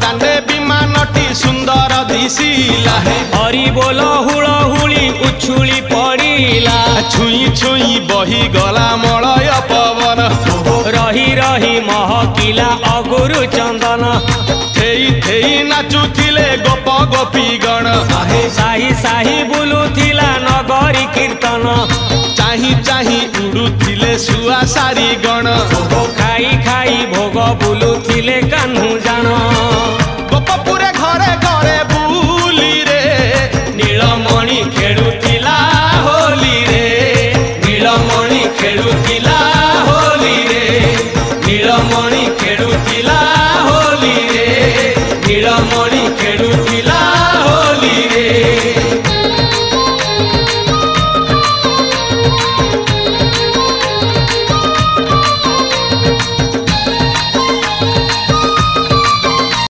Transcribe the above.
दाने विमानटी सुंदर दिशिला हरि बोल हुलहुली उछुली पड़िला छुई छुई बही गला मलय पवन रही रही महकिला अगुरु चंदन थेई थेई नाचुथिले गोप गोपी गण साही साही बुलुथिला नगरी कीर्तन चाही चाही उड़ुथिले सुआ सारी गण खाई खाई भोग बुलुथिले कान्हू जान गोपपुरे घरे घरे बुली रे नीलमणि खेलुथिला होली रे नीलमणि खेलुथिला होली रे नीलमणि खेलुथिला होली रे नीलमणि